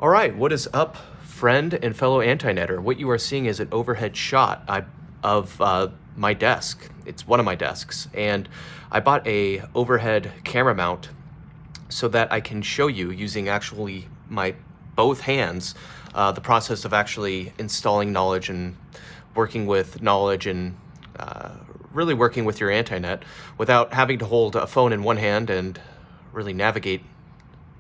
All right, what is up, friend and fellow Antinetter? What you are seeing is an overhead shot of my desk. It's one of my desks, and I bought a overhead camera mount so that I can show you using actually my both hands the process of actually installing knowledge and working with knowledge and really working with your Antinet without having to hold a phone in one hand and really navigate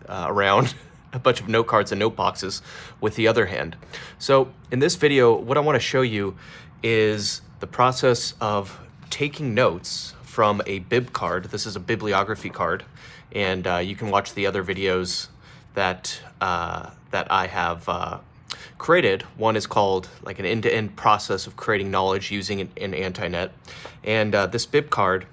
around a bunch of note cards and note boxes with the other hand. So in this video, what I want to show you is the process of taking notes from a bib card. This is a bibliography card, and you can watch the other videos that I have created. One is called like an end-to-end process of creating knowledge using an Antinet, and this bib card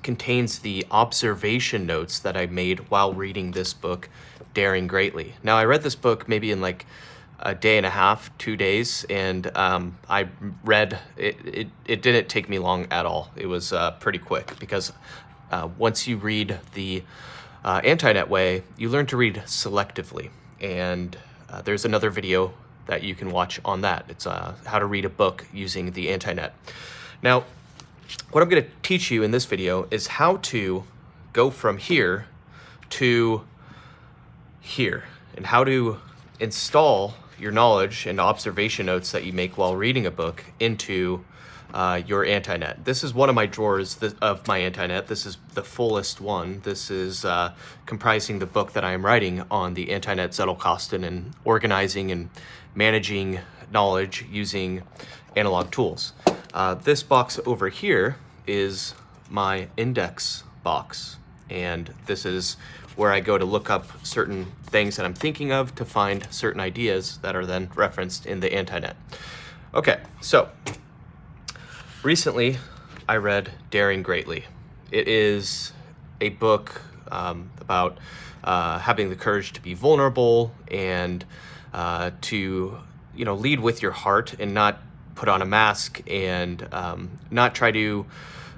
contains the observation notes that I made while reading this book, Daring Greatly. Now, I read this book maybe in like a day and a half, 2 days, and I read it. It didn't take me long at all. It was pretty quick because once you read the Antinet way, you learn to read selectively, and there's another video that you can watch on that. It's how to read a book using the Antinet. Now, what I'm going to teach you in this video is how to go from here to here and how to install your knowledge and observation notes that you make while reading a book into your Antinet. This is one of my drawers of my Antinet. This is the fullest one. This is comprising the book that I am writing on the Antinet Zettelkasten and organizing and managing knowledge using analog tools. This box over here is my index box, and this is where I go to look up certain things that I'm thinking of to find certain ideas that are then referenced in the Antinet. Okay, so recently I read Daring Greatly. It is a book about having the courage to be vulnerable and to lead with your heart and not put on a mask and not try to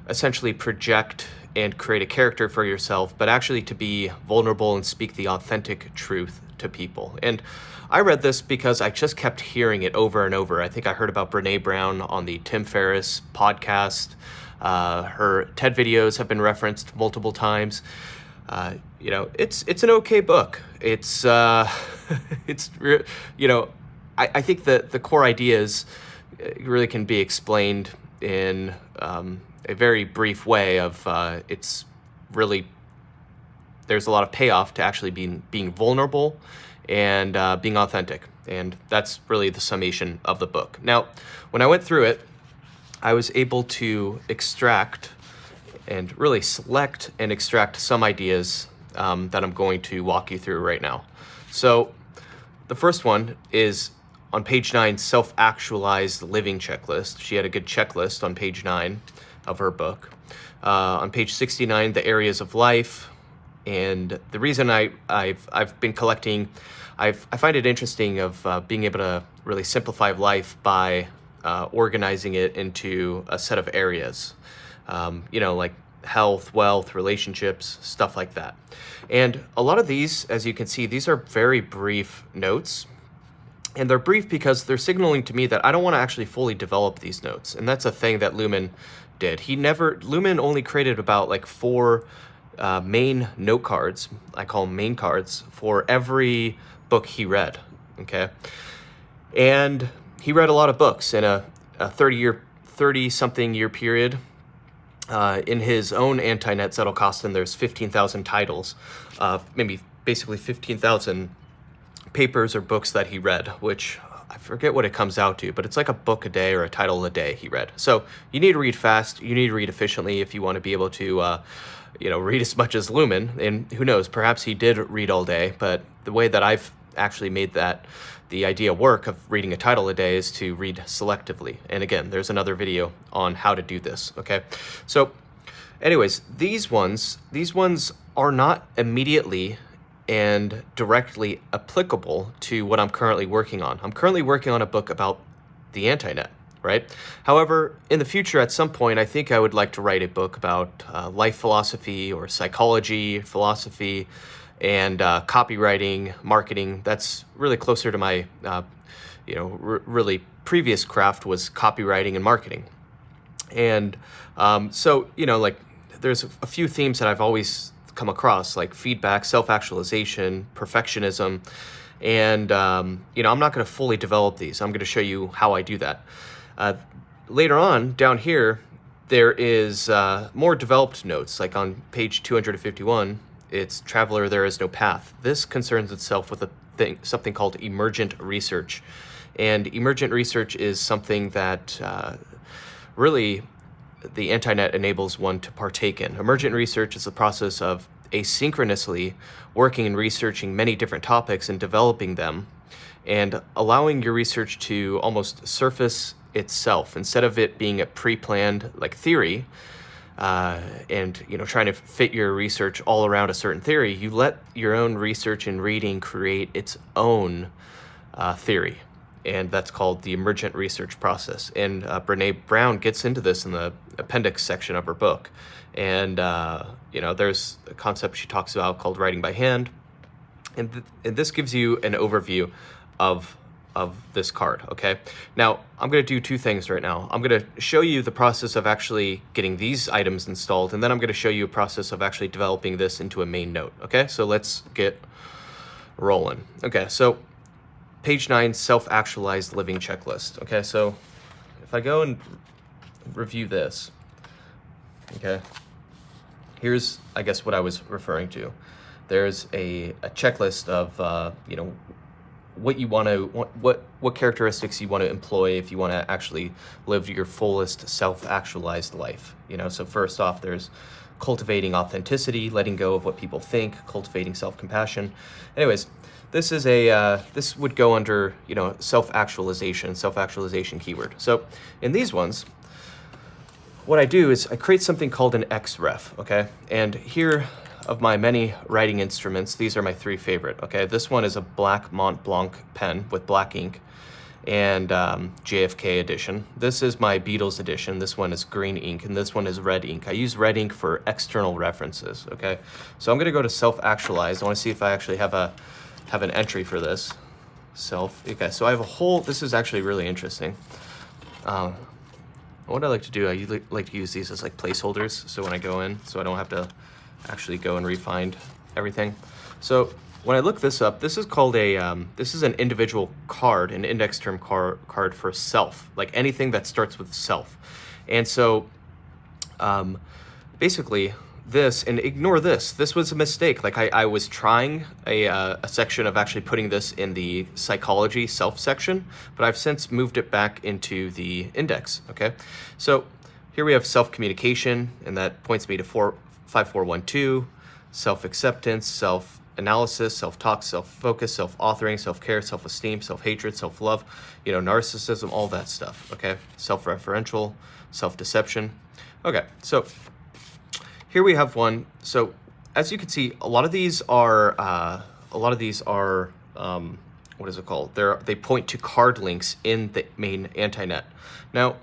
essentially project and create a character for yourself, but actually to be vulnerable and speak the authentic truth to people. And I read this because I just kept hearing it over and over. I think I heard about Brene Brown on the Tim Ferriss podcast. Her TED videos have been referenced multiple times. It's an okay book. It's I think that the core ideas really can be explained in a very brief way of it's really, there's a lot of payoff to actually being vulnerable and being authentic. And that's really the summation of the book. Now, when I went through it, I was able to extract and really select and extract some ideas that I'm going to walk you through right now. So the first one is on page 9, self-actualized living checklist. She had a good checklist on page 9 of her book. On page 69, the areas of life. And the reason I've been collecting, I find it interesting of being able to really simplify life by organizing it into a set of areas, like health, wealth, relationships, stuff like that. And a lot of these, as you can see, these are very brief notes. And they're brief because they're signaling to me that I don't want to actually fully develop these notes. And that's a thing that Lumen did. Lumen only created about like 4 main note cards, I call them main cards, for every book he read, okay? And he read a lot of books in a 30-something year period. In his own Antinet Zettelkasten, there's 15,000 titles, basically 15,000 papers or books that he read, which I forget what it comes out to, but it's like a book a day or a title a day he read. So you need to read fast, you need to read efficiently if you want to be able to read as much as Lumen. And who knows, perhaps he did read all day, but the way that I've actually made the idea work of reading a title a day is to read selectively. And again, there's another video on how to do this, okay? So anyways, these ones are not immediately and directly applicable to what I'm currently working on. I'm currently working on a book about the Antinet, right? However, in the future, at some point, I think I would like to write a book about life philosophy or psychology, philosophy, and copywriting, marketing. That's really closer to my, really previous craft was copywriting and marketing. And like there's a few themes that I've always come across, like feedback, self-actualization, perfectionism. And, I'm not going to fully develop these. I'm going to show you how I do that. Later on, down here, there is more developed notes, like on page 251, it's Traveler, There Is No Path. This concerns itself with something called emergent research. And emergent research is something that really the Antinet enables one to partake in. Emergent research is the process of asynchronously working and researching many different topics and developing them, and allowing your research to almost surface itself instead of it being a pre-planned like theory, and trying to fit your research all around a certain theory. You let your own research and reading create its own theory, and that's called the emergent research process. And Brene Brown gets into this in the appendix section of her book. And there's a concept she talks about called writing by hand, and this gives you an overview of this card. Okay, now I'm going to do two things right now. I'm going to show you the process of actually getting these items installed, and then I'm going to show you a process of actually developing this into a main note. Okay, so let's get rolling. Okay, so page 9, self-actualized living checklist. Okay, so if I go and review this, okay, here's, I guess, what I was referring to. There's a checklist of, what you want to, what characteristics you want to employ if you want to actually live your fullest self-actualized life. So first off, there's cultivating authenticity, letting go of what people think, cultivating self-compassion. Anyways, this is this would go under, self-actualization keyword. So in these ones, what I do is I create something called an XREF, okay? And here, of my many writing instruments, these are my three favorite, okay? This one is a black Mont Blanc pen with black ink, and JFK edition. This is my Beatles edition. This one is green ink, and this one is red ink. I use red ink for external references, okay? So I'm gonna go to self-actualize. I wanna see if I actually have an entry for this. Okay, so I have a whole, this is actually really interesting. What I like to do, I usually like to use these as like placeholders, so when I go in, so I don't have to actually go and refind everything. So when I look this up, this is called this is an individual card, an index term card for self, like anything that starts with self. And so basically this, and ignore this was a mistake. Like I was trying a section of actually putting this in the psychology self section, but I've since moved it back into the index. Okay, so here we have self-communication, and that points me to 5412, self-acceptance, self-analysis, self-talk, self-focus, self-authoring, self-care, self-esteem, self-hatred, self-love, narcissism, all that stuff. Okay, self-referential, self-deception. Okay, so here we have one. So as you can see, a lot of these are what is it called? They point to card links in the main Antinet. Now,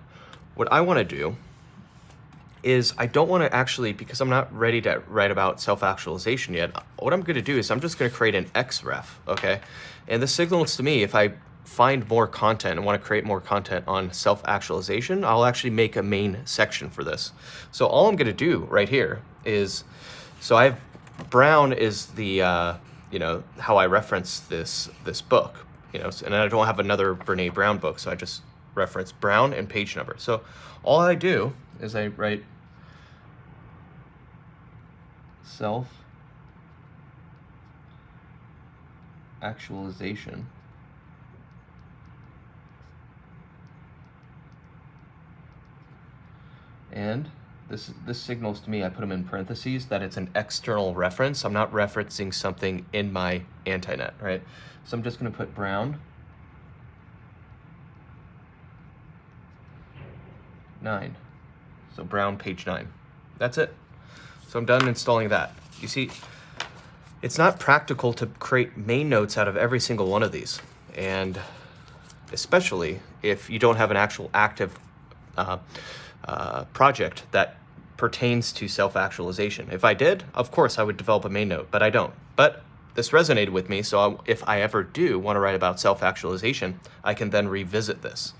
what I want to do is I don't want to actually, because I'm not ready to write about self-actualization yet, what I'm going to do is I'm just going to create an XREF, okay? And this signals to me if I find more content and want to create more content on self-actualization, I'll actually make a main section for this. So all I'm going to do right here is, so I have, Brown is the, how I reference this book, and I don't have another Brene Brown book, so I just reference Brown and page number. So all I do is I write self-actualization. And this signals to me, I put them in parentheses, that it's an external reference. I'm not referencing something in my Antinet, right? So I'm just going to put Brown 9. So Brown page 9. That's it. So I'm done installing that. You see, it's not practical to create main notes out of every single one of these, and especially if you don't have an actual active project that pertains to self-actualization. If I did, of course I would develop a main note, but I don't. But this resonated with me, so if I ever do want to write about self-actualization, I can then revisit this.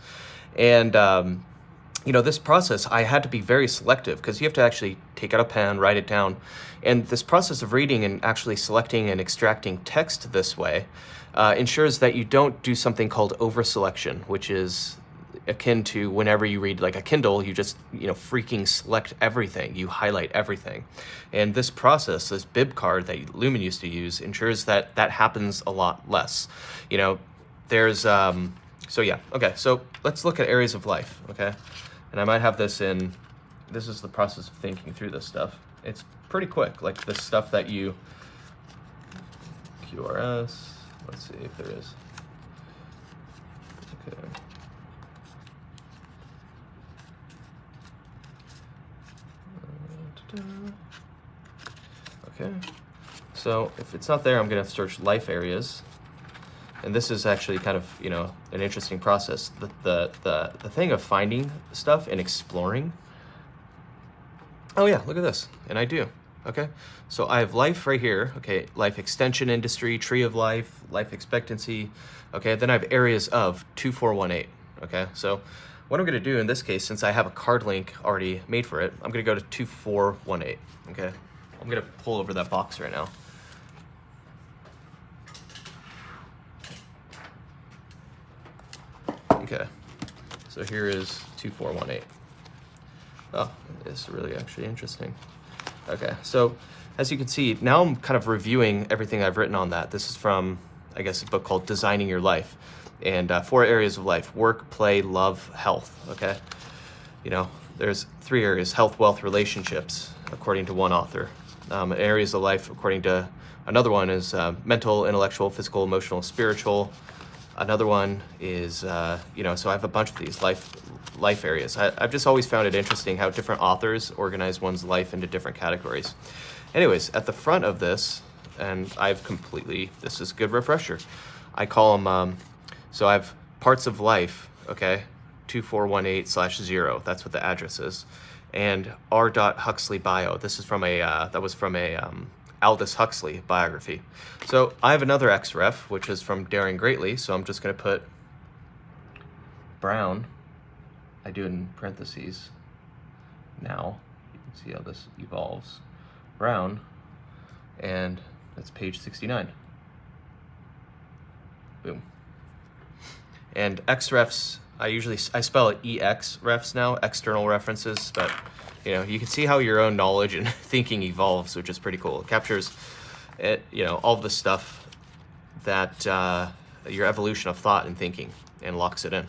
And this process, I had to be very selective because you have to actually take out a pen, write it down. And this process of reading and actually selecting and extracting text this way ensures that you don't do something called over-selection, which is akin to whenever you read like a Kindle, you just, freaking select everything, you highlight everything. And this process, this bib card that Lumen used to use, ensures that that happens a lot less. There's, so let's look at areas of life, okay? And I might have this this is the process of thinking through this stuff. It's pretty quick, like the stuff that QRS, let's see if there is. Okay. Okay, so if it's not there, I'm gonna search life areas. And this is actually kind of, an interesting process. The thing of finding stuff and exploring. Oh yeah, look at this, and I do, okay? So I have life right here, okay, life extension industry, tree of life, life expectancy, okay? Then I have areas of 2418, okay? So what I'm gonna do in this case, since I have a card link already made for it, I'm gonna go to 2418, okay? I'm gonna pull over that box right now. Okay, so here is 2418. Oh, it's really actually interesting. Okay, so as you can see, now I'm kind of reviewing everything I've written on that. This is from, I guess, a book called Designing Your Life. And 4 areas of life: work, play, love, health, okay? There's 3 areas: health, wealth, relationships, according to one author. Areas of life, according to another one, is mental, intellectual, physical, emotional, spiritual. Another one is, so I have a bunch of these life areas. I've just always found it interesting how different authors organize one's life into different categories. Anyways, at the front of this, and this is a good refresher. I call them, so I have parts of life, okay, 2418/0, that's what the address is. And R. Huxley bio, this is from that was from a Aldous Huxley biography. So I have another XREF, which is from Daring Greatly, so I'm just going to put Brown. I do it in parentheses now. You can see how this evolves. Brown, and that's page 69. Boom. And XREFs, I spell it EX refs now, external references, but you can see how your own knowledge and thinking evolves, which is pretty cool. It captures all of the stuff that your evolution of thought and thinking, and locks it in,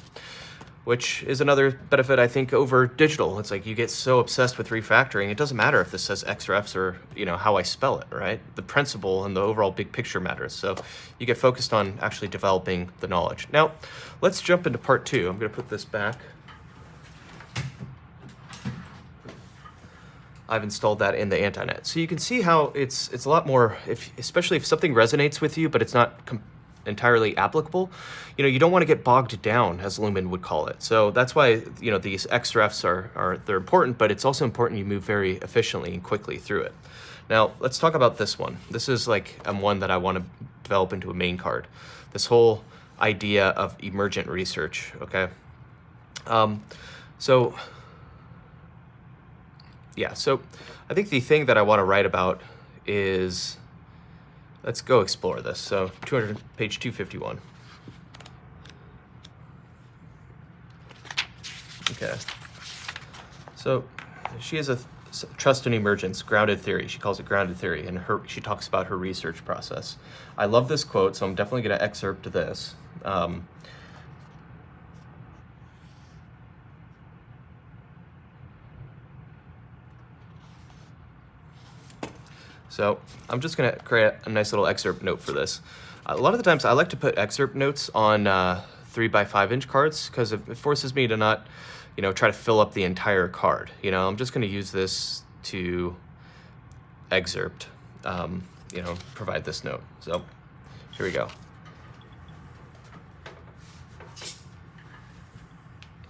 which is another benefit, I think, over digital. It's like you get so obsessed with refactoring, it doesn't matter if this says XREFs or how I spell it, right? The principle and the overall big picture matters. So you get focused on actually developing the knowledge. Now, let's jump into part 2. I'm going to put this back. I've installed that in the Antinet. So you can see how it's a lot more, especially if something resonates with you, but it's not entirely applicable, you don't want to get bogged down, as Lumen would call it. So that's why, these XREFs they're important, but it's also important you move very efficiently and quickly through it. Now, let's talk about this one. This is like one that I want to develop into a main card. This whole idea of emergent research, okay? So I think the thing that I want to write about is, let's go explore this. So page 251. Okay. So she has a trust and emergence, grounded theory. She calls it grounded theory, and she talks about her research process. I love this quote, so I'm definitely going to excerpt this. So I'm just going to create a nice little excerpt note for this. A lot of the times I like to put excerpt notes on 3x5-inch cards because it forces me to not, try to fill up the entire card. I'm just going to use this to excerpt, provide this note. So here we go.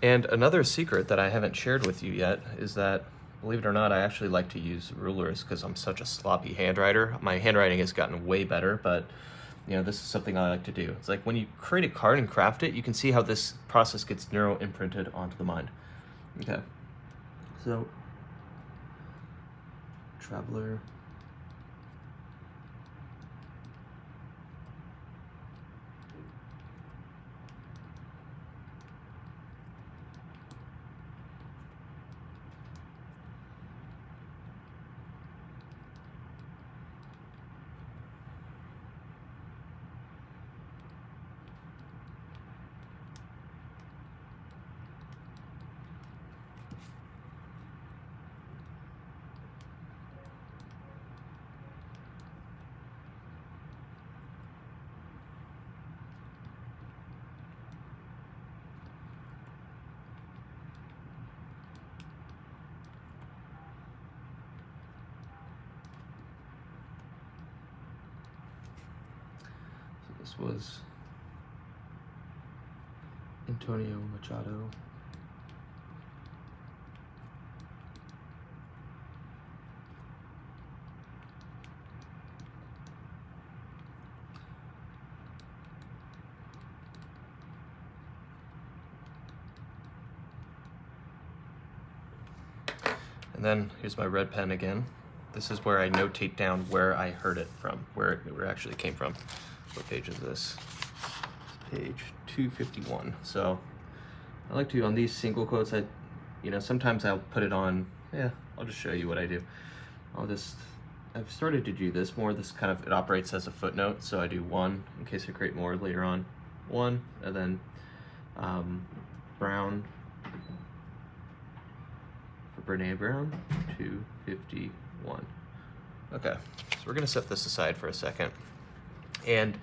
And another secret that I haven't shared with you yet is that Believe it or not, I actually like to use rulers because I'm such a sloppy handwriter. My handwriting has gotten way better, but this is something I like to do. It's like when you create a card and craft it, you can see how this process gets neuro imprinted onto the mind. Okay, so traveler. This was Antonio Machado. And then here's my red pen again. This is where I notate down where I heard it from, where it actually came from. What page is this? It's page 251. So I like to, on these single quotes, sometimes I'll put it on, I'll just show you what I do. I've started to do this more. This kind of, it operates as a footnote. So I do one in case I create more later on. One, and then Brown, for Brene Brown, 251. Okay, so we're gonna set this aside for a second. And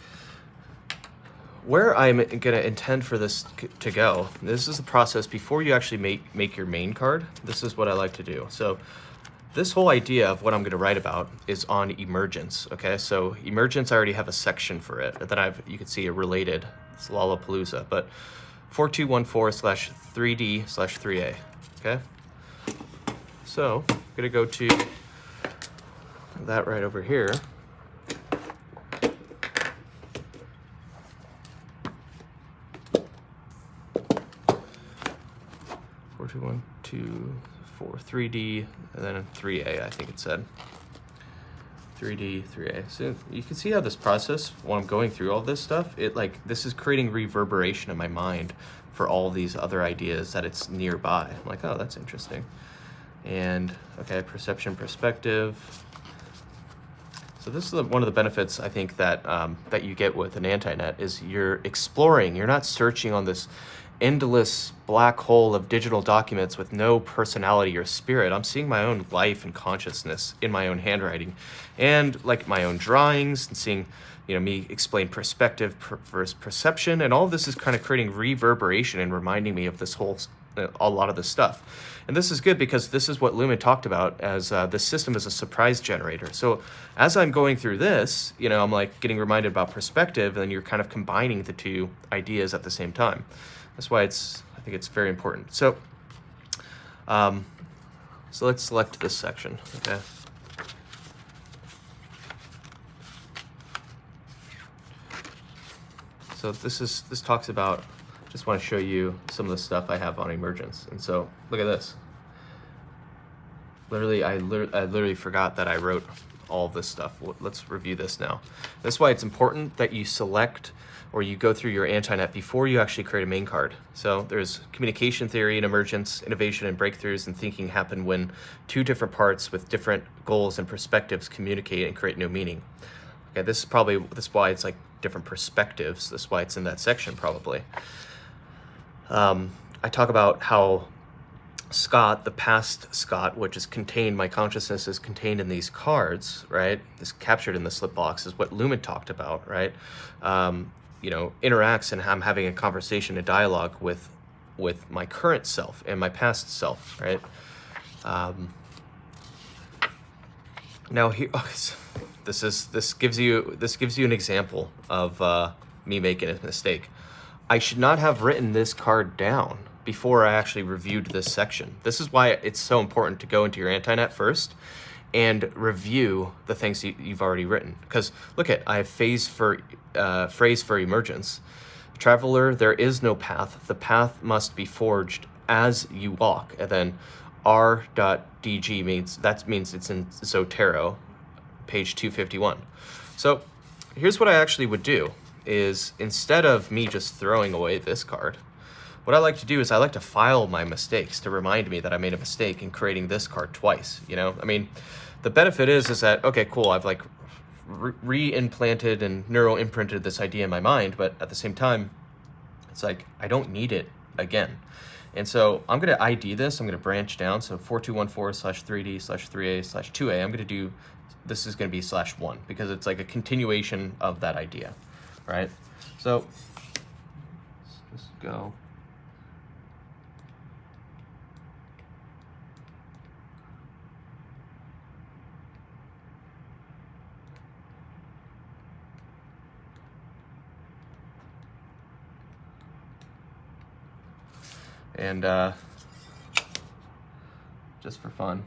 where I'm gonna intend for this to go, this is the process before you actually make your main card. This is what I like to do. So this whole idea of what I'm gonna write about is on emergence, okay? So emergence, I already have a section for it that you can see a related, it's Lollapalooza, but 4214/3D/3A, okay? So I'm gonna go to that right over here. One, two, four, 3D, and then 3A, I think it said. 3D, 3A. So you can see how this process, when I'm going through all this stuff, this is creating reverberation in my mind for all these other ideas that it's nearby. I'm like, oh, that's interesting. And, okay, perception, perspective. So this is one of the benefits, I think, that that you get with an Antinet is you're exploring. You're not searching on this endless black hole of digital documents with no personality or spirit. I'm seeing my own life and consciousness in my own handwriting, and like my own drawings, and seeing me explain perspective versus perception, and all of this is kind of creating reverberation and reminding me of this whole a lot of this stuff. And this is good because this is what Luhmann talked about as the system is a surprise generator. So as I'm going through this, I'm like getting reminded about perspective, and then you're kind of combining the two ideas at the same time. That's why I think it's very important. So, so let's select this section, okay? So this talks about, just want to show you some of the stuff I have on emergence. And so look at this. I literally forgot that I wrote all this stuff. Let's review this now. That's why it's important that you select or you go through your Antinet before you actually create a main card. So there's communication theory and emergence, innovation and breakthroughs, and thinking happen when two different parts with different goals and perspectives communicate and create new meaning. Okay, this is why it's like different perspectives. That's why it's in that section probably. I talk about how Scott, the past Scott, which is contained, my consciousness is contained in these cards, right? Is captured in the slip box, is what Luhmann talked about, right? Interacts, and I'm having a conversation, a dialogue with my current self and my past self, right? Now here, this gives you an example of me making a mistake. I should not have written this card down. before I actually reviewed this section. This is why it's so important to go into your Antinet first and review the things you've already written. Because look I have phrase for emergence. Traveler, there is no path. The path must be forged as you walk. And then r.dg means it's in Zotero, page 251. So here's what I actually would do is, instead of me just throwing away this card, what I like to do is I like to file my mistakes to remind me that I made a mistake in creating this card twice. You know, I mean, the benefit is that, okay, cool, I've like re-implanted and neuro-imprinted this idea in my mind, but at the same time, it's like, I don't need it again. And so I'm going to ID this. I'm going to branch down. So 4214/3D/3A/2A. I'm going to do, this is going to be /1 because it's like a continuation of that idea, right? So let's just go. And just for fun,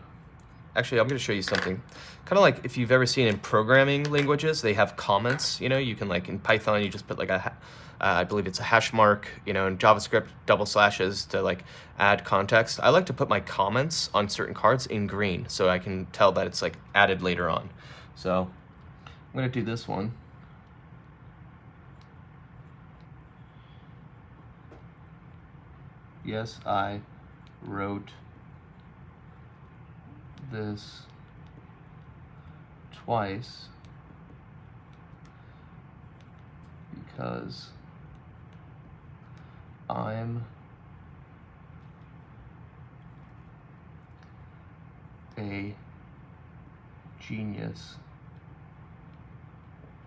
actually, I'm going to show you something. Kind of like if you've ever seen in programming languages, they have comments. You know, you can, like in Python, you just put like I believe it's a hash mark. You know, in JavaScript, double slashes to like add context. I like to put my comments on certain cards in green so I can tell that it's like added later on. So I'm going to do this one. Yes, I wrote this twice because I'm a genius.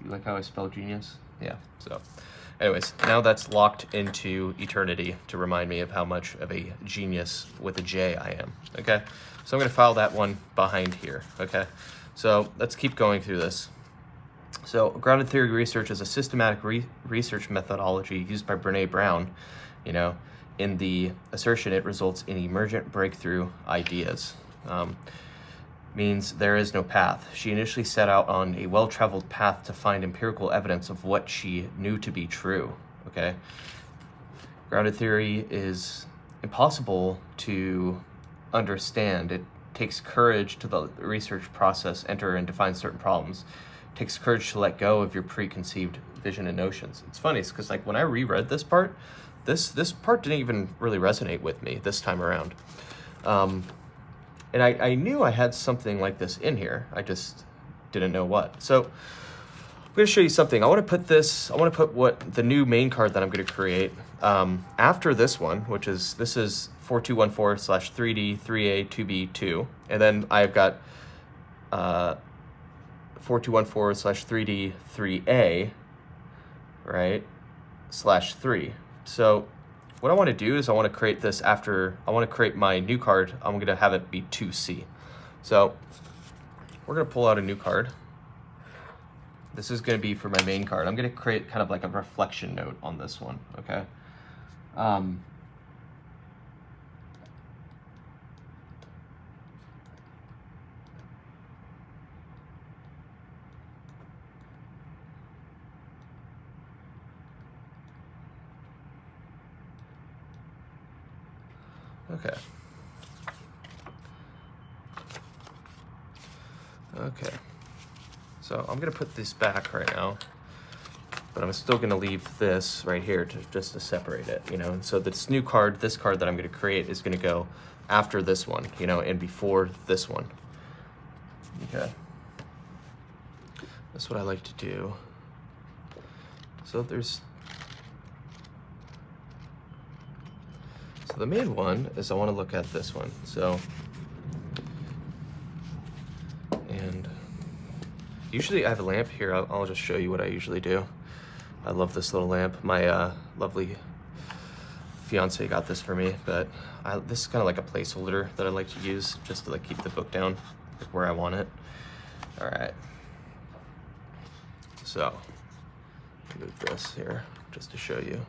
You like how I spell genius? Yeah, so anyways, now that's locked into eternity to remind me of how much of a genius with a J I am, okay? So I'm going to file that one behind here, okay? So let's keep going through this. So grounded theory research is a systematic research methodology used by Brene Brown, you know, in the assertion it results in emergent breakthrough ideas. Means there is no path. She initially set out on a well-traveled path to find empirical evidence of what she knew to be true, okay? Grounded theory is impossible to understand. It takes courage to the research process, enter and define certain problems. It takes courage to let go of your preconceived vision and notions. It's funny, because like when I reread this part, this part didn't even really resonate with me this time around. And I knew I had something like this in here. I just didn't know what. So I'm going to show you something. I want to put what the new main card that I'm going to create after this one, which is, this is 4214/3D3A2B2. And then I've got 4214/3D3A, right, /3. So what I want to do is I want to create this after, I want to create my new card. I'm going to have it be 2C. So we're going to pull out a new card. This is going to be for my main card. I'm going to create kind of like a reflection note on this one, okay? Okay. Okay. So I'm gonna put this back right now, but I'm still gonna leave this right here just to separate it, you know. And so this new card, this card that I'm gonna create is gonna go after this one, you know, and before this one. Okay. That's what I like to do. So the main one is I want to look at this one. So, and usually I have a lamp here. I'll just show you what I usually do. I love this little lamp. My lovely fiance got this for me, but this is kind of like a placeholder that I like to use just to like keep the book down where I want it. All right. So, move this here just to show you.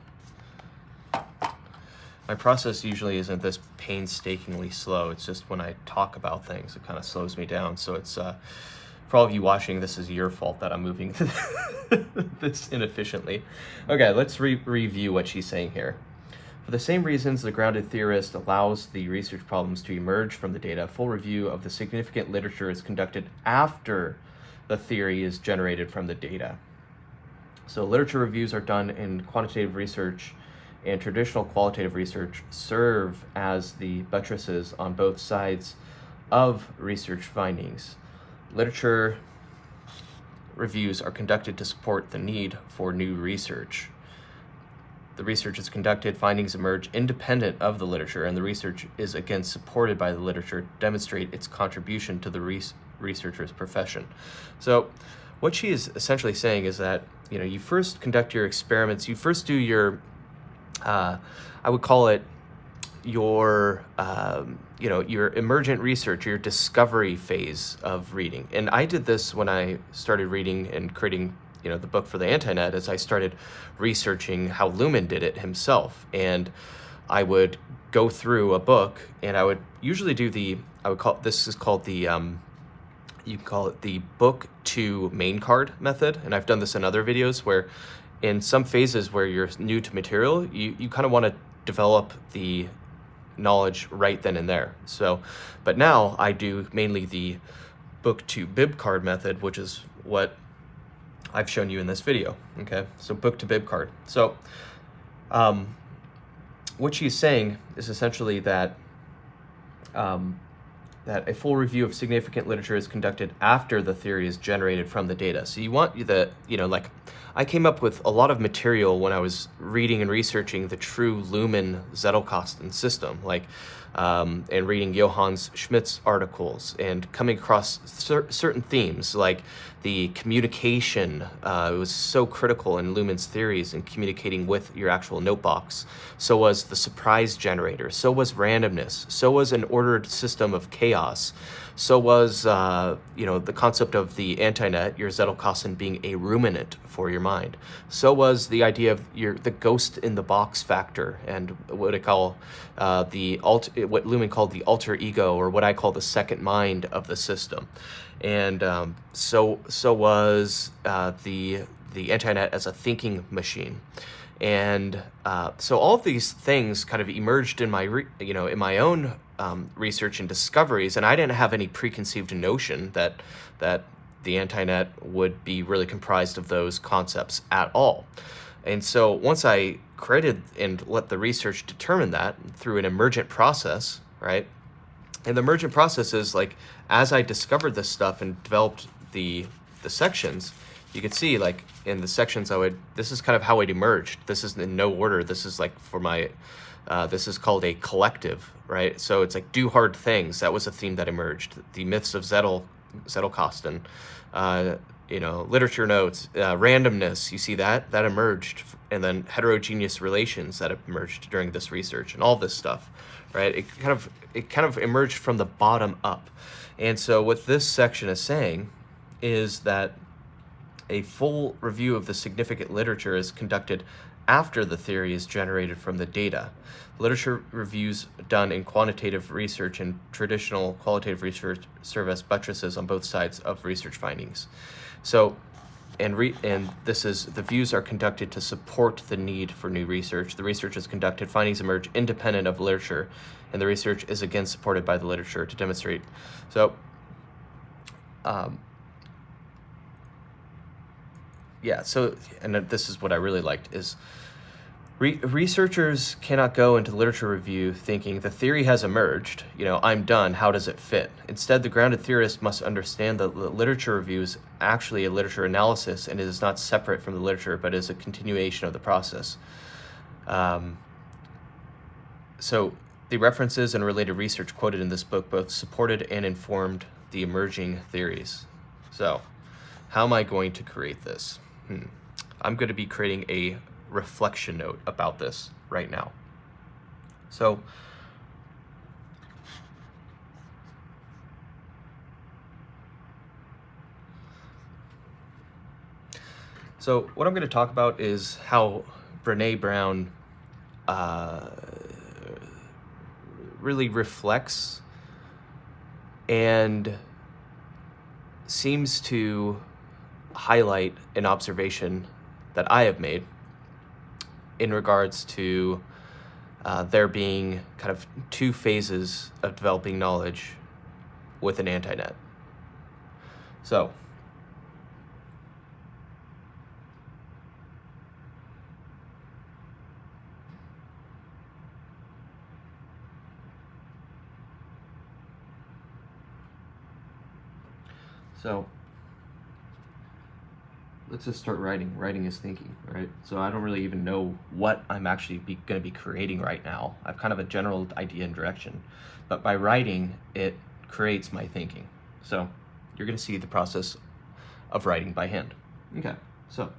My process usually isn't this painstakingly slow. It's just when I talk about things, it kind of slows me down. So it's, for all of you watching, this is your fault that I'm moving this inefficiently. Okay, let's review what she's saying here. For the same reasons, the grounded theorist allows the research problems to emerge from the data. Full review of the significant literature is conducted after the theory is generated from the data. So literature reviews are done in quantitative research, and traditional qualitative research serve as the buttresses on both sides of research findings. Literature reviews are conducted to support the need for new research. The research is conducted, findings emerge independent of the literature, and the research is again supported by the literature to demonstrate its contribution to the researcher's profession. So what she is essentially saying is that, you first conduct your experiments, you first do your, I would call it your, your emergent research, your discovery phase of reading. And I did this when I started reading and creating the book for the Antinet, as I started researching how Luhmann did it himself. And I would go through a book, and I would usually do this is called the, you can call it the book to main card method. And I've done this in other videos where in some phases where you're new to material, you kind of want to develop the knowledge right then and there. So, but now I do mainly the book to bib card method, which is what I've shown you in this video. Okay, so book to bib card. So what she's saying is essentially that that a full review of significant literature is conducted after the theory is generated from the data. So you want like I came up with a lot of material when I was reading and researching the true Luhmann Zettelkasten system, like and reading Johannes Schmidt's articles and coming across certain themes like the communication. It was so critical in Luhmann's theories in communicating with your actual notebox. So was the surprise generator. So was randomness. So was an ordered system of chaos. So was the concept of the Antinet, your Zettelkasten, being a ruminant for your mind. So was the idea of the ghost in the box factor, and what I call what Luhmann called the alter ego, or what I call the second mind of the system. And so was the Antinet as a thinking machine. And so all of these things kind of emerged in my in my own research and discoveries, and I didn't have any preconceived notion that the Antinet would be really comprised of those concepts at all. And so once I created and let the research determine that through an emergent process, right? And the emergent process is like, as I discovered this stuff and developed the sections, you could see like in the sections this is kind of how it emerged. This is in no order. This is like for my, this is called a collective, right? So it's like do hard things. That was a theme that emerged. The myths of Zettelkasten, literature notes, randomness, you see that emerged, and then heterogeneous relations that emerged during this research and all this stuff, right? It kind of emerged from the bottom up. And so what this section is saying is that a full review of the significant literature is conducted after the theory is generated from the data. Literature reviews done in quantitative research and traditional qualitative research serve as buttresses on both sides of research findings. So, and this is, the views are conducted to support the need for new research. The research is conducted, findings emerge independent of literature, and the research is again supported by the literature to demonstrate. So, and this is what I really liked, is researchers cannot go into literature review thinking the theory has emerged, I'm done, how does it fit? Instead, the grounded theorist must understand that the literature review is actually a literature analysis, and it is not separate from the literature, but is a continuation of the process. So the references and related research quoted in this book both supported and informed the emerging theories. So how am I going to create this? I'm going to be creating a reflection note about this right now. So what I'm going to talk about is how Brene Brown really reflects and seems to highlight an observation that I have made in regards to there being kind of two phases of developing knowledge with an Antinet. So, let's just start writing. Writing is thinking, right? So I don't really even know what I'm actually going to be creating right now. I have kind of a general idea and direction, but by writing, it creates my thinking. So you're going to see the process of writing by hand. Okay, so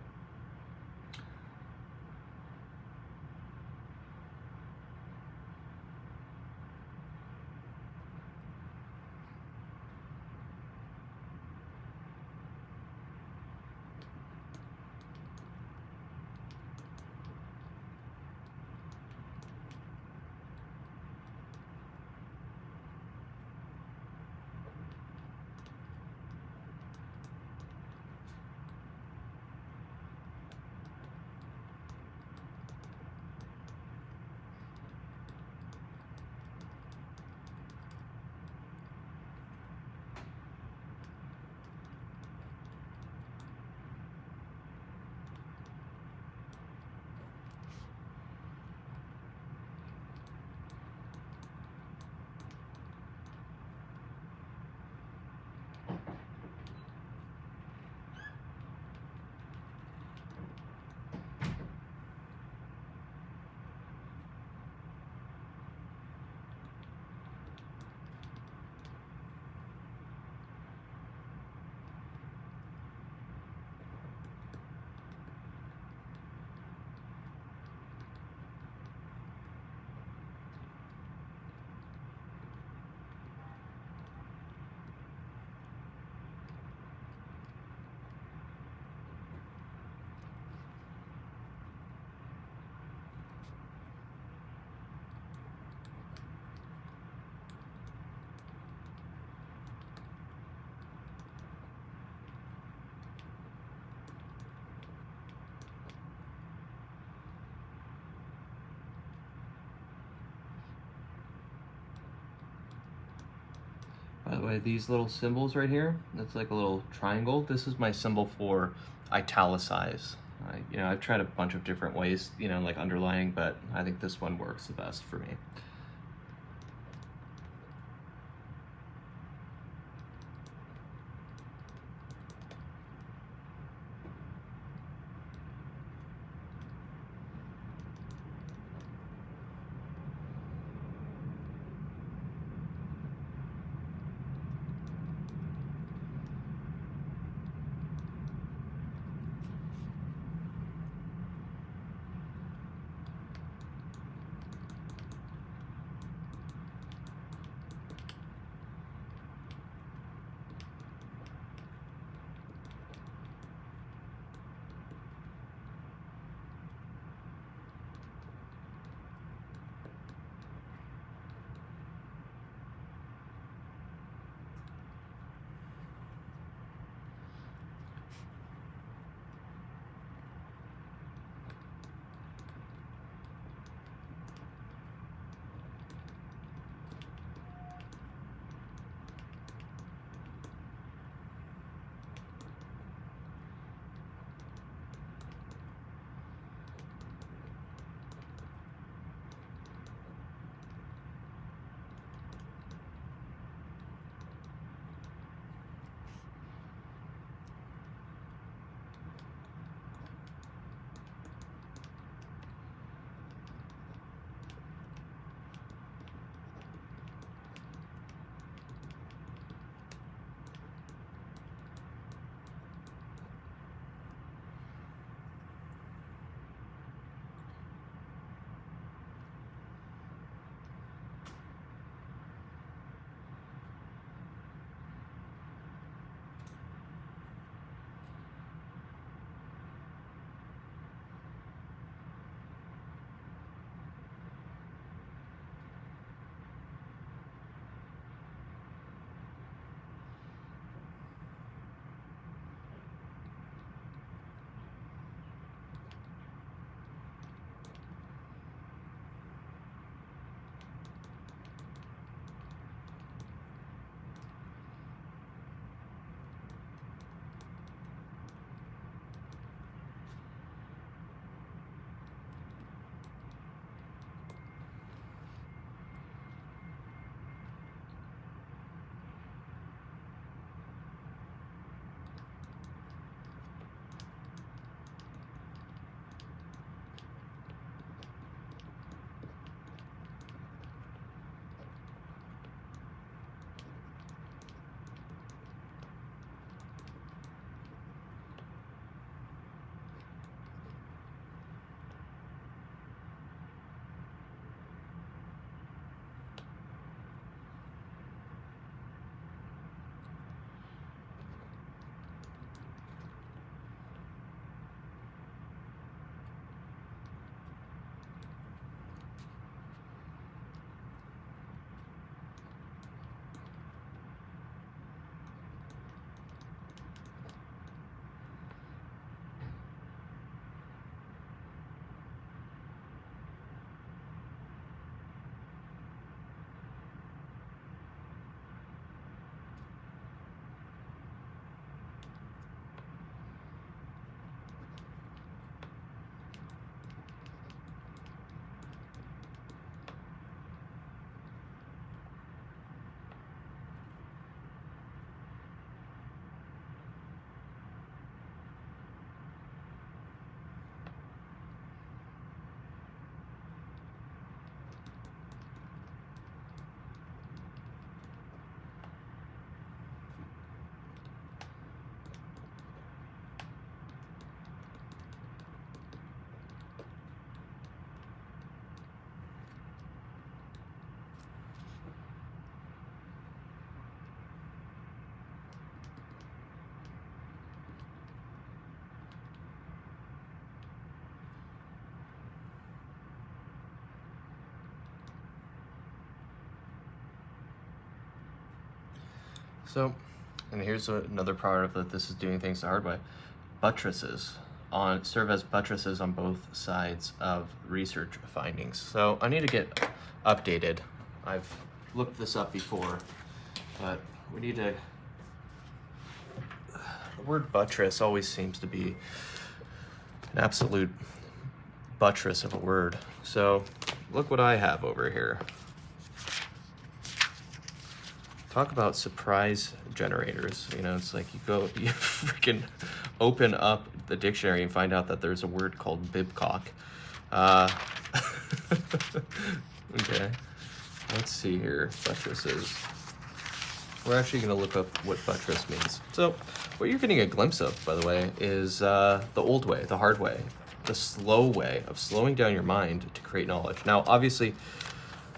by the way, these little symbols right here, that's like a little triangle. This is my symbol for italicize. I've tried a bunch of different ways, like underlining, but I think this one works the best for me. So, and here's another part of that. This is doing things the hard way. Buttresses serve as buttresses on both sides of research findings. So I need to get updated. I've looked this up before, but we need to. The word buttress always seems to be an absolute buttress of a word. So look what I have over here. Talk about surprise generators. You know, it's like you freaking open up the dictionary and find out that there's a word called bibcock. Okay, let's see here. Buttresses. We're actually going to look up what buttress means. So what you're getting a glimpse of, by the way, is the old way, the hard way, the slow way of slowing down your mind to create knowledge. Now, obviously,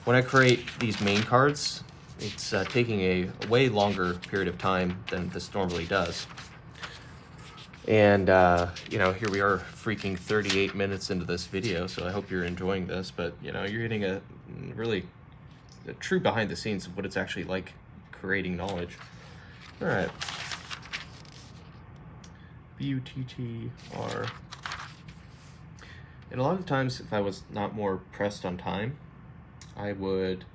when I create these main cards, it's taking a way longer period of time than this normally does. And, you know, here we are freaking 38 minutes into this video, so I hope you're enjoying this. But, you know, you're getting a true behind the scenes of what it's actually like creating knowledge. All right. BUTTR. And a lot of times, if I was not more pressed on time, I would,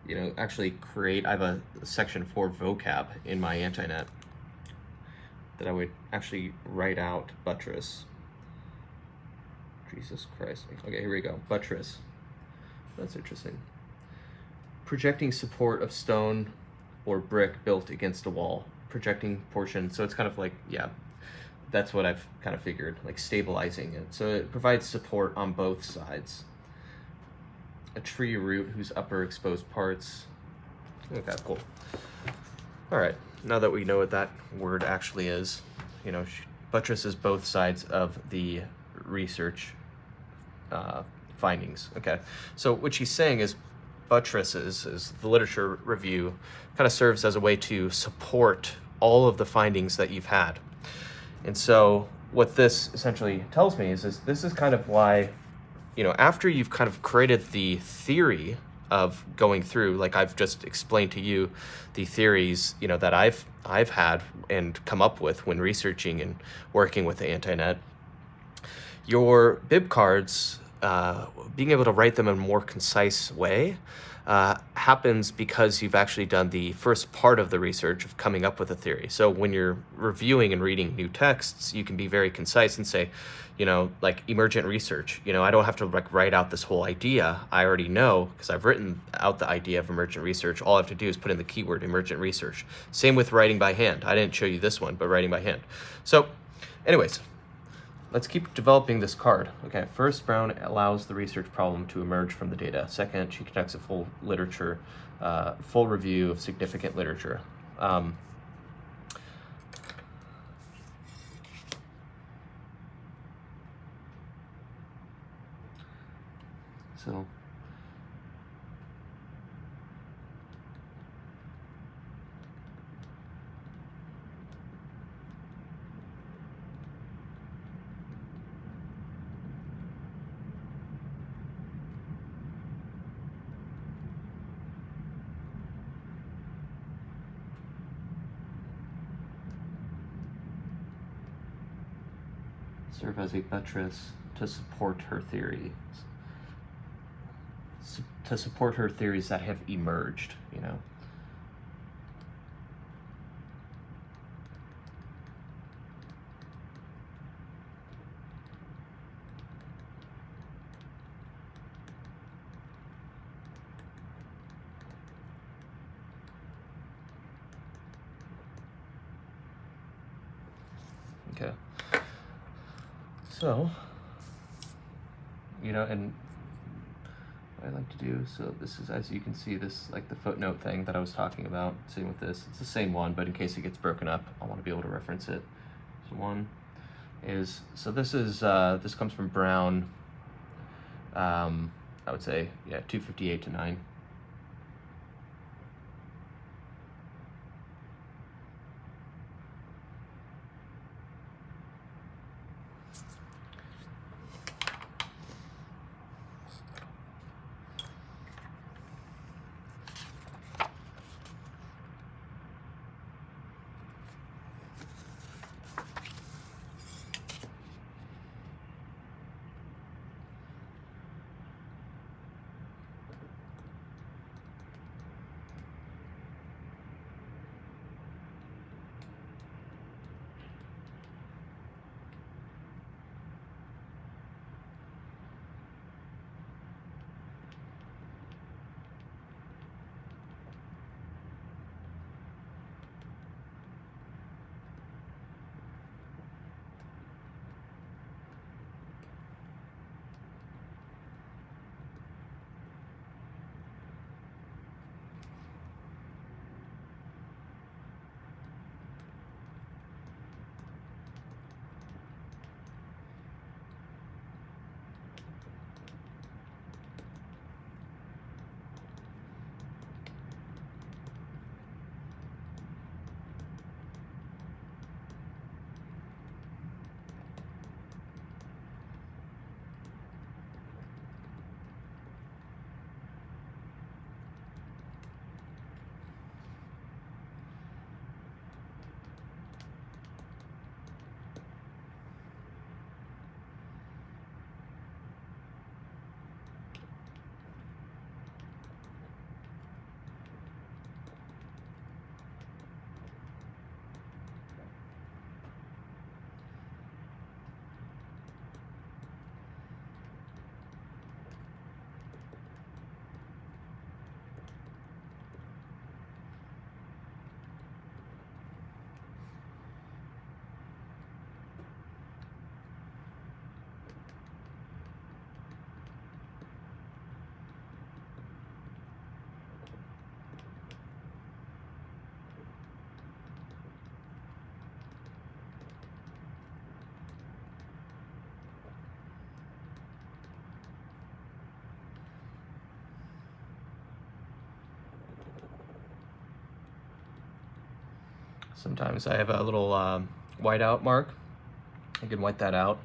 you know, actually create, I have a section for vocab in my Antinet that I would actually write out buttress. Jesus Christ. Okay, here we go. Buttress. That's interesting. Projecting support of stone or brick built against a wall. Projecting portion. So it's kind of like, yeah, that's what I've kind of figured, like stabilizing it. So it provides support on both sides. A tree root whose upper exposed parts. Okay, cool. All right, now that we know what that word actually is, you know, buttresses both sides of the research findings. Okay, so what she's saying is buttresses, is the literature review, kind of serves as a way to support all of the findings that you've had. And so what this essentially tells me is this is kind of why, you know, after you've kind of created the theory of going through, like I've just explained to you, the theories, you know, that I've had and come up with when researching and working with the Antinet, your bib cards, being able to write them in a more concise way, happens because you've actually done the first part of the research of coming up with a theory. So when you're reviewing and reading new texts, you can be very concise and say, you know, like emergent research, you know, I don't have to like write out this whole idea. I already know because I've written out the idea of emergent research. All I have to do is put in the keyword emergent research. Same with writing by hand. I didn't show you this one, but writing by hand. So anyways, let's keep developing this card. Okay, first, Brown allows the research problem to emerge from the data. Second, she conducts a full review of significant literature. So serve as a buttress to support her theories. To support her theories that have emerged, you know. Okay. So, you know, and what I like to do, so this is, as you can see, this like the footnote thing that I was talking about. Same with this. It's the same one, but in case it gets broken up, I want to be able to reference it. So one is, so this is, this comes from Brown, I would say, yeah, 258 to 9. sometimes I have a little whiteout mark. I can white that out,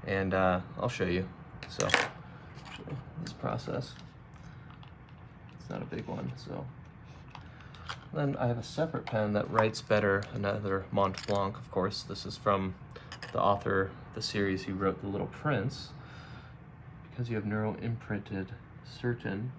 and I'll show you. So this process, it's not a big one. So then I have a separate pen that writes better, another Mont Blanc, of course. This is from the author of the series who wrote The Little Prince. Because you have neuro imprinted certain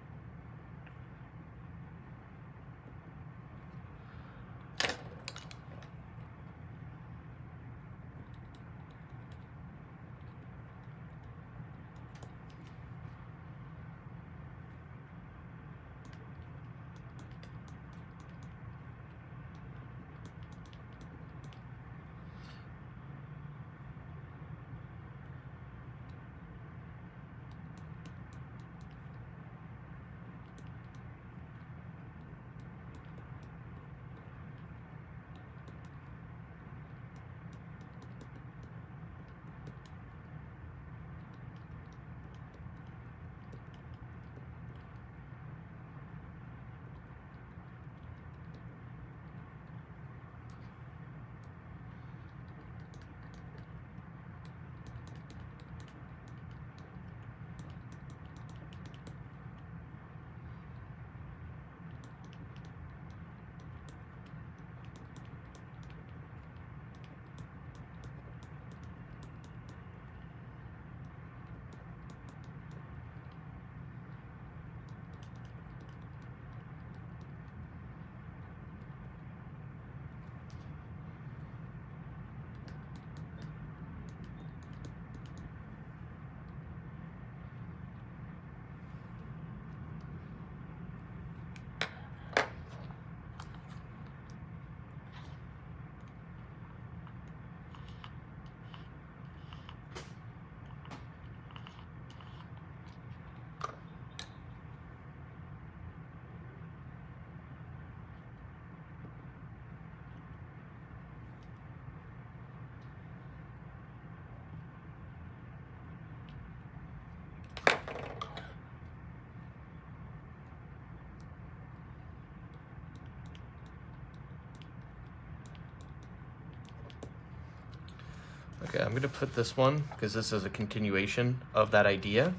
Okay, I'm gonna put this one, because this is a continuation of that idea,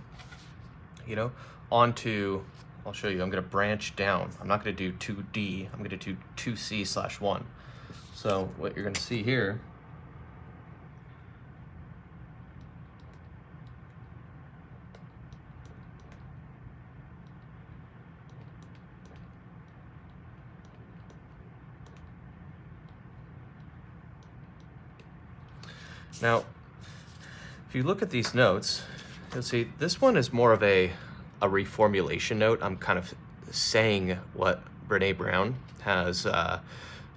onto, I'll show you, I'm gonna branch down. I'm not gonna do 2D, I'm gonna do 2C/1. So what you're gonna see here, now, if you look at these notes, you'll see this one is more of a reformulation note. I'm kind of saying what Brene Brown has,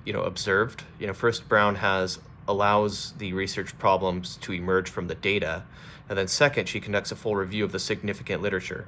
observed. First, Brown allows the research problems to emerge from the data, and then second, she conducts a full review of the significant literature.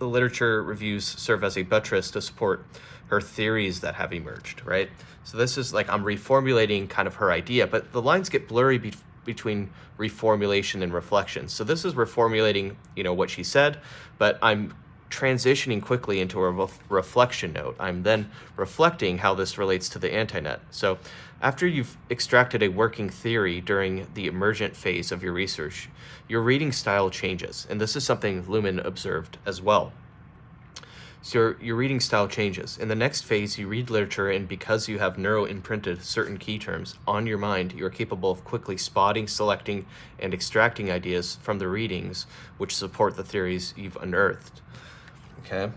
The literature reviews serve as a buttress to support her theories that have emerged, right? So this is like I'm reformulating kind of her idea, but the lines get blurry between reformulation and reflection. So this is reformulating, what she said, but I'm transitioning quickly into a reflection note. I'm then reflecting how this relates to the Antinet. So after you've extracted a working theory during the emergent phase of your research, your reading style changes. And this is something Luhmann observed as well. So your reading style changes. In the next phase, you read literature, and because you have neuro-imprinted certain key terms on your mind, you are capable of quickly spotting, selecting, and extracting ideas from the readings which support the theories you've unearthed. Okay?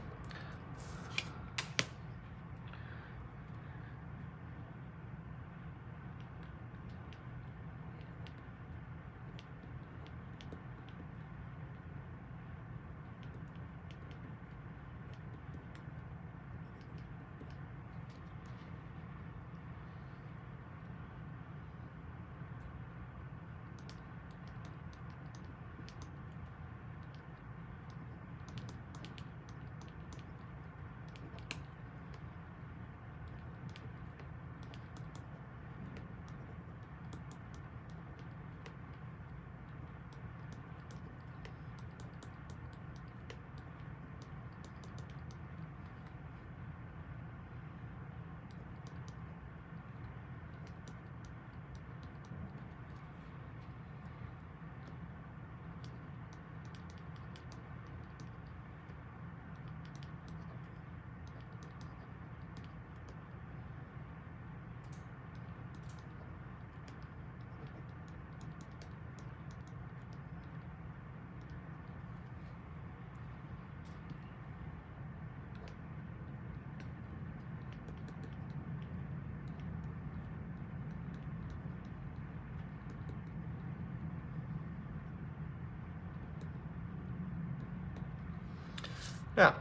Now,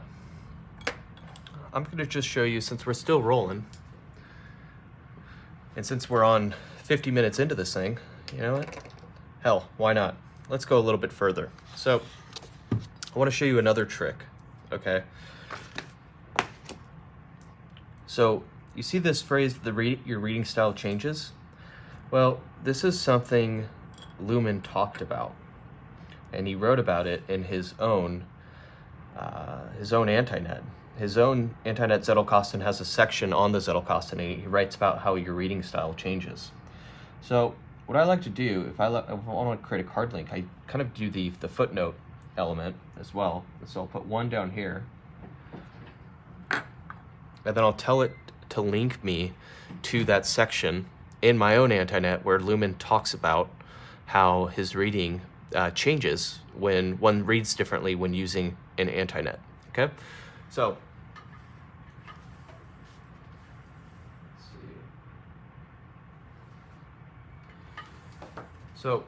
I'm going to just show you, since we're still rolling, and since we're on 50 minutes into this thing, you know what? Hell, why not? Let's go a little bit further. So, I want to show you another trick, okay? So, you see this phrase, your reading style changes? Well, this is something Luhmann talked about, and he wrote about it in his own Antinet. His own Antinet Zettelkasten has a section on the Zettelkasten, and he writes about how your reading style changes. So what I like to do, if I want to create a card link, I kind of do the footnote element as well. So I'll put one down here, and then I'll tell it to link me to that section in my own Antinet where Luhmann talks about how his reading changes when one reads differently when using an Antinet. Okay, so let's see. So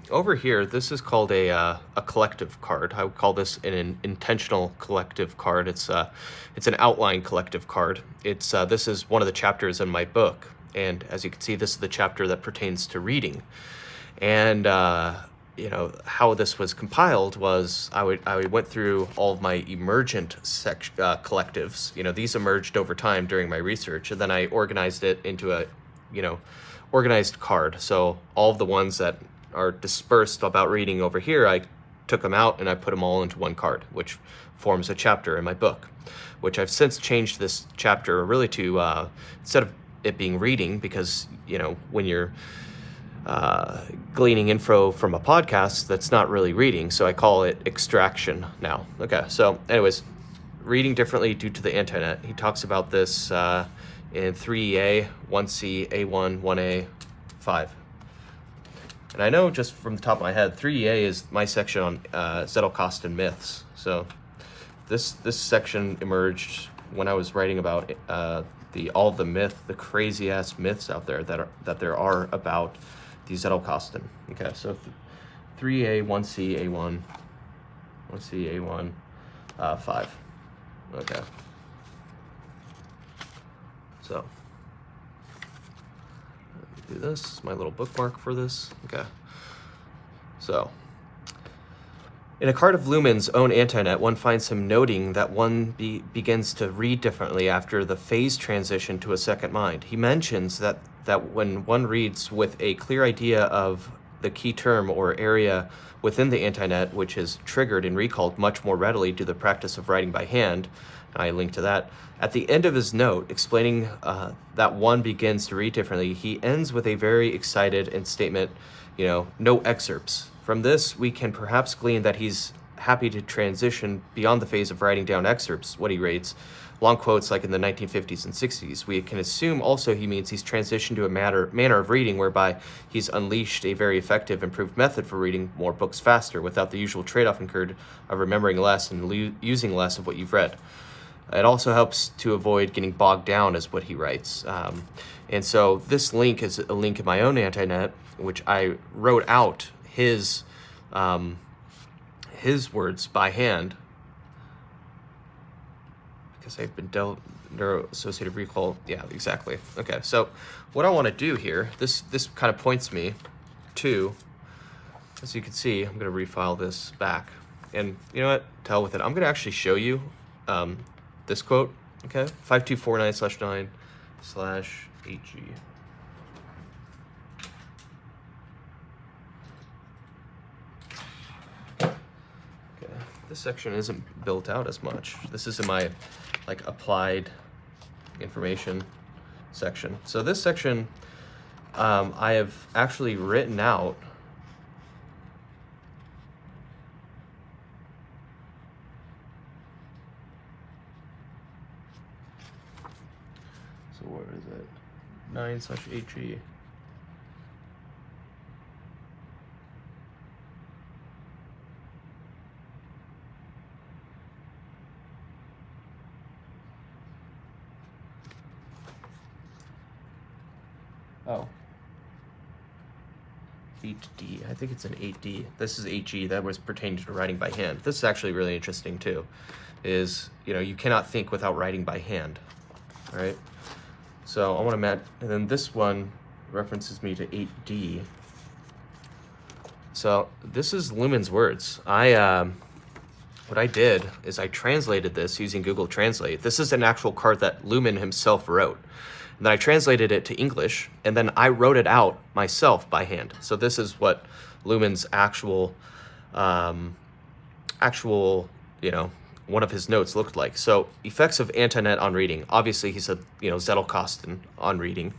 over here, this is called a collective card. I would call this an intentional collective card. It's an outline collective card. This is one of the chapters in my book, and as you can see, this is the chapter that pertains to reading. And you know how this was compiled was I went through all of my emergent collectives. You know, these emerged over time during my research, and then I organized it into a organized card. So all of the ones that are dispersed about reading over here, I took them out and I put them all into one card, which forms a chapter in my book, which I've since changed this chapter really to, instead of it being reading, because, you know, when you're gleaning info from a podcast, that's not really reading, so I call it extraction now. Okay, so anyways, reading differently due to the Antinet. He talks about this in 3A, 1C, A1, 1A, 5. And I know just from the top of my head, 3A is my section on Zettelkasten myths. So this section emerged when I was writing about all the crazy ass myths out there that there are about the Zettelkasten. Okay, so 3A, 1C, A1, 1C, A1, 5. Okay. So do this. This is my little bookmark for this. Okay. So in a card of Luhmann's own Antinet, one finds him noting that one begins to read differently after the phase transition to a second mind. He mentions that when one reads with a clear idea of the key term or area within the Antinet, which is triggered and recalled much more readily due to the practice of writing by hand, I link to that. At the end of his note, explaining that one begins to read differently, he ends with a very excited and statement, no excerpts. From this, we can perhaps glean that he's happy to transition beyond the phase of writing down excerpts, what he rates, long quotes like in the 1950s and 60s. We can assume also he means he's transitioned to a manner of reading whereby he's unleashed a very effective, improved method for reading more books faster without the usual trade-off incurred of remembering less and using less of what you've read. It also helps to avoid getting bogged down, is what he writes. And so this link is a link in my own Antinet, which I wrote out his words by hand because I've been dealt neuro-associative recall. Yeah, exactly. Okay, so what I want to do here, this kind of points me to, as you can see, I'm going to refile this back. And you know what? To hell with it. I'm going to actually show you this quote, okay? 5249/9/AG. This section isn't built out as much. This is in my applied information section. So this section, I have actually written out so where is it? 9/AG. Oh. 8D. I think it's an 8D. This is 8G. That was pertaining to writing by hand. This is actually really interesting too, is, you cannot think without writing by hand, right? So I want to match, and then this one references me to 8D. So this is Lumen's words. What I did is I translated this using Google Translate. This is an actual card that Lumen himself wrote. And then I translated it to English, and then I wrote it out myself by hand. So this is what Lumen's actual, one of his notes looked like. So effects of Antinet on reading. Obviously, he said, Zettelkasten on reading.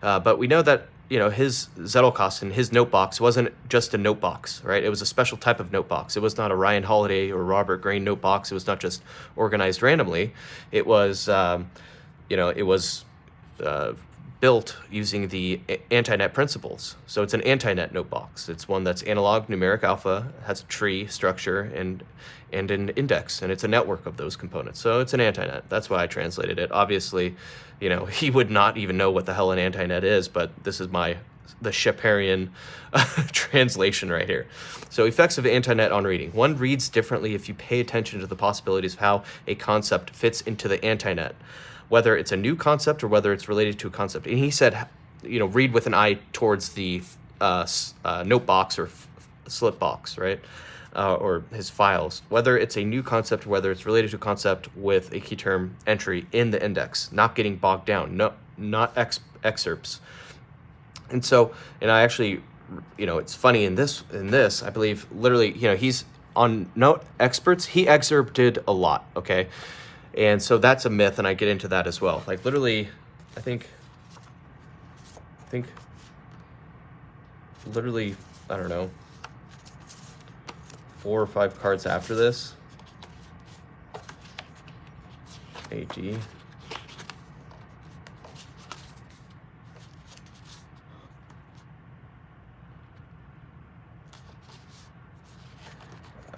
But we know that, his Zettelkasten, his note box, wasn't just a note box, right? It was a special type of note box. It was not a Ryan Holiday or Robert Greene note box. It was not just organized randomly. It was, built using the Antinet principles. So it's an Antinet note box. It's one that's analog, numeric, alpha, has a tree structure and an index, and it's a network of those components. So it's an Antinet. That's why I translated it. Obviously, he would not even know what the hell an Antinet is, but this is the Sheparian translation right here. So effects of Antinet on reading. One reads differently if you pay attention to the possibilities of how a concept fits into the Antinet, whether it's a new concept or whether it's related to a concept. And he said, read with an eye towards the note box or slip box, right? Or his files, whether it's a new concept or whether it's related to a concept with a key term entry in the index, not getting bogged down, not excerpts. And so, and I actually, it's funny in this, I believe literally, he's on Note Experts, he excerpted a lot, okay? And so that's a myth, and I get into that as well. Like literally, I think literally, I don't know, 4 or 5 cards after this, AG.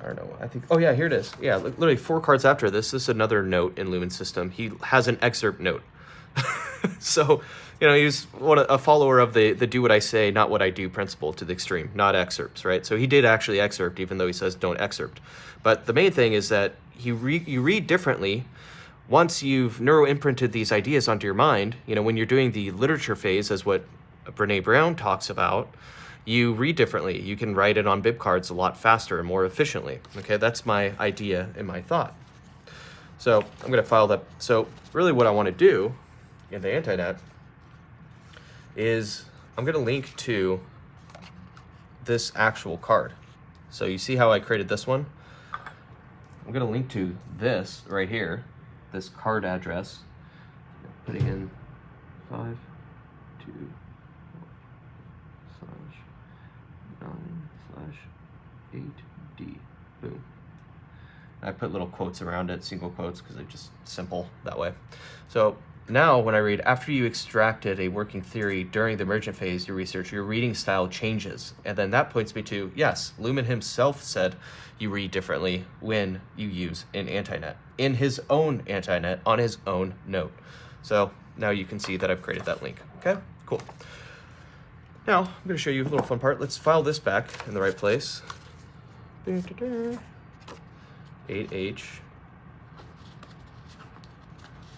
I don't know. I think, oh yeah, here it is. Yeah, literally 4 cards after this. This is another note in Lumen's system. He has an excerpt note. So, he's a follower of the do what I say, not what I do principle to the extreme, not excerpts, right? So he did actually excerpt, even though he says don't excerpt. But the main thing is that you read differently once you've neuro-imprinted these ideas onto your mind. When you're doing the literature phase, as what Brene Brown talks about, you read differently. You can write it on bib cards a lot faster and more efficiently. Okay, that's my idea and my thought. So I'm going to file that. So really what I want to do in the Antinet is I'm going to link to this actual card. So you see how I created this one? I'm going to link to this right here, this card address, putting in 5, 2, 9/8D. Boom. I put little quotes around it, single quotes, because they're just simple that way. So now when I read, after you extracted a working theory during the emergent phase, your research, your reading style changes. And then that points me to, yes, Lumen himself said you read differently when you use an Antinet, in his own Antinet, on his own note. So now you can see that I've created that link. Okay, cool. Now, I'm going to show you a little fun part. Let's file this back in the right place. 8H.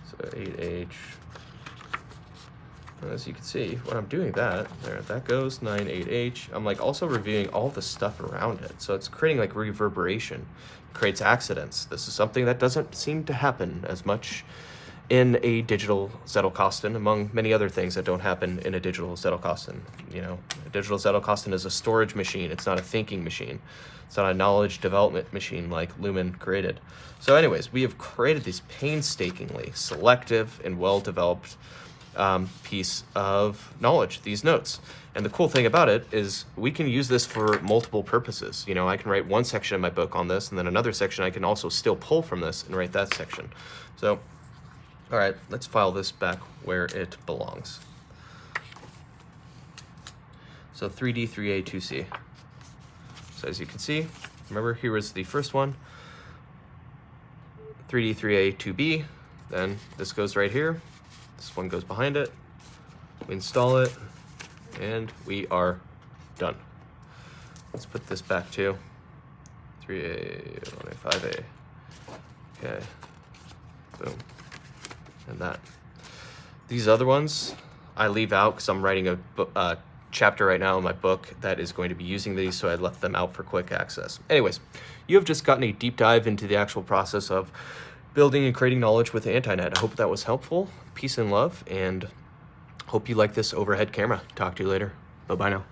So 8H. As you can see, when I'm doing that, that goes 98H. I'm also reviewing all the stuff around it. So it's creating reverberation, creates accidents. This is something that doesn't seem to happen as much in a digital Zettelkasten, among many other things that don't happen in a digital Zettelkasten. A digital Zettelkasten is a storage machine. It's not a thinking machine. It's not a knowledge development machine like Lumen created. So anyways, we have created this painstakingly selective and well-developed piece of knowledge, these notes. And the cool thing about it is we can use this for multiple purposes. I can write one section of my book on this, and then another section I can also still pull from this and write that section. So all right, let's file this back where it belongs. So 3D, 3A, 2C. So as you can see, remember here was the first one, 3D, 3A, 2B. Then this goes right here. This one goes behind it. We install it, and we are done. Let's put this back to 3A, 5A. Okay. Boom. And that. These other ones I leave out because I'm writing a chapter right now in my book that is going to be using these, so I left them out for quick access. Anyways, you have just gotten a deep dive into the actual process of building and creating knowledge with Antinet. I hope that was helpful. Peace and love, and hope you like this overhead camera. Talk to you later. Bye-bye now.